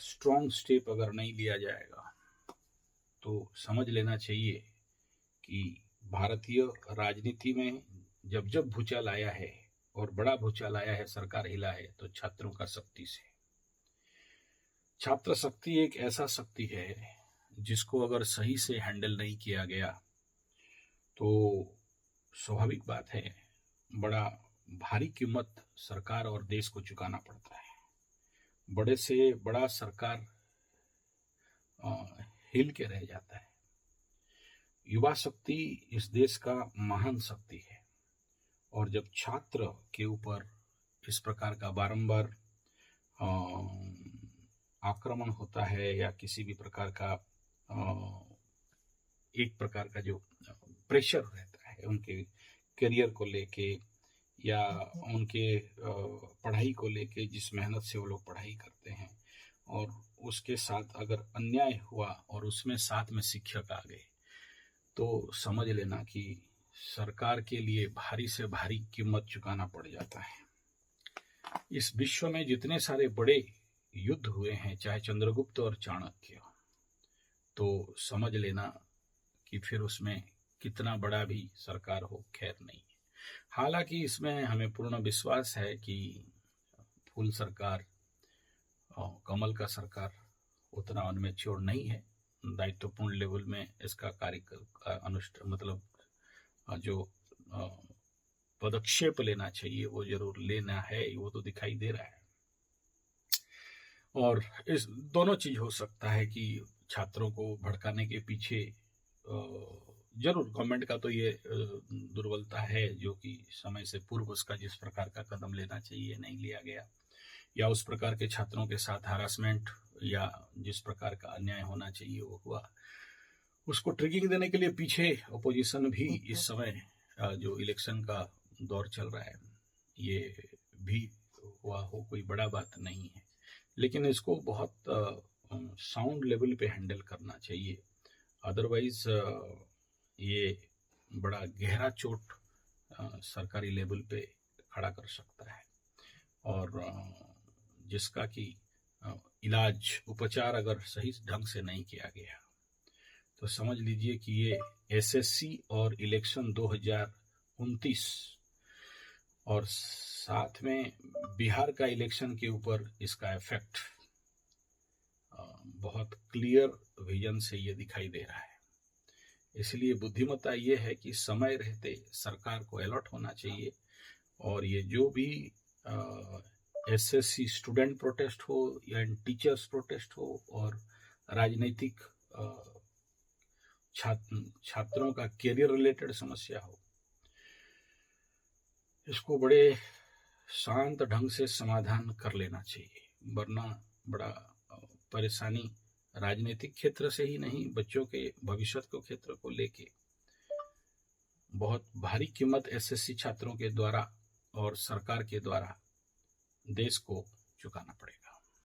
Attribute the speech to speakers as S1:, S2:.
S1: Strong step अगर नहीं लिया जाएगा तो समझ लेना चाहिए कि भारतीय राजनीति में जब जब भूचाल आया है और बड़ा भूचाल आया है, सरकार हिला है, तो छात्रों का शक्ति से। छात्र शक्ति एक ऐसा शक्ति है जिसको अगर सही से हैंडल नहीं किया गया तो स्वाभाविक बात है बड़ा भारी कीमत सरकार और देश को चुकाना पड़ता है। बड़े से बड़ा सरकार हिल के रह जाता है। युवा शक्ति इस देश का महान शक्ति है और जब छात्र के ऊपर इस प्रकार का बारंबार आक्रमण होता है या किसी भी प्रकार का एक प्रकार का जो प्रेशर रहता है उनके करियर को लेके या उनके पढ़ाई को लेके, जिस मेहनत से वो लोग पढ़ाई करते हैं, और उसके साथ अगर अन्याय हुआ और उसमें साथ में शिक्षक आ गए तो समझ लेना कि सरकार के लिए भारी से भारी कीमत चुकाना पड़ जाता है। इस विश्व में जितने सारे बड़े युद्ध हुए हैं, चाहे चंद्रगुप्त और चाणक्य, तो समझ लेना कि फिर उसमें कितना बड़ा भी सरकार हो, खैर नहीं है। हालांकि इसमें हमें पूर्ण विश्वास है कि फूल सरकार, कमल का सरकार उतना अनमेच्योर नहीं है। दायित्वपूर्ण लेवल में इसका कार्य मतलब जो पदक्षेप लेना चाहिए वो जरूर लेना है, वो तो दिखाई दे रहा है। और इस दोनों चीज हो सकता है कि छात्रों को भड़काने के पीछे जरूर गवर्नमेंट का तो ये दुर्बलता है जो कि समय से पूर्व उसका जिस प्रकार का कदम लेना चाहिए नहीं लिया गया, या उस प्रकार के छात्रों के साथ हरासमेंट या जिस प्रकार का अन्याय होना चाहिए वो हुआ। उसको ट्रिगिंग देने के लिए पीछे अपोजिशन भी इस समय जो इलेक्शन का दौर चल रहा है ये भी हुआ हो, कोई बड़ा बात नहीं है, लेकिन इसको बहुत साउंड लेवल पे हैंडल करना चाहिए। अदरवाइज ये बड़ा गहरा चोट सरकारी लेवल पे खड़ा कर सकता है और जिसका कि इलाज उपचार अगर सही ढंग से नहीं किया गया तो समझ लीजिए कि ये एसएससी और इलेक्शन 2029 और साथ में बिहार का इलेक्शन के ऊपर इसका इफेक्ट बहुत क्लियर विजन से ये दिखाई दे रहा है। इसलिए बुद्धिमत्ता ये है कि समय रहते सरकार को अलर्ट होना चाहिए और ये जो भी एसएससी स्टूडेंट प्रोटेस्ट हो या टीचर्स प्रोटेस्ट हो और राजनीतिक छात्रों का करियर रिलेटेड समस्या हो, इसको बड़े शांत ढंग से समाधान कर लेना चाहिए, वरना बड़ा परेशानी राजनीतिक क्षेत्र से ही नहीं, बच्चों के भविष्य को क्षेत्र को लेके बहुत भारी कीमत एसएससी छात्रों के द्वारा और सरकार के द्वारा देश को चुकाना पड़ेगा।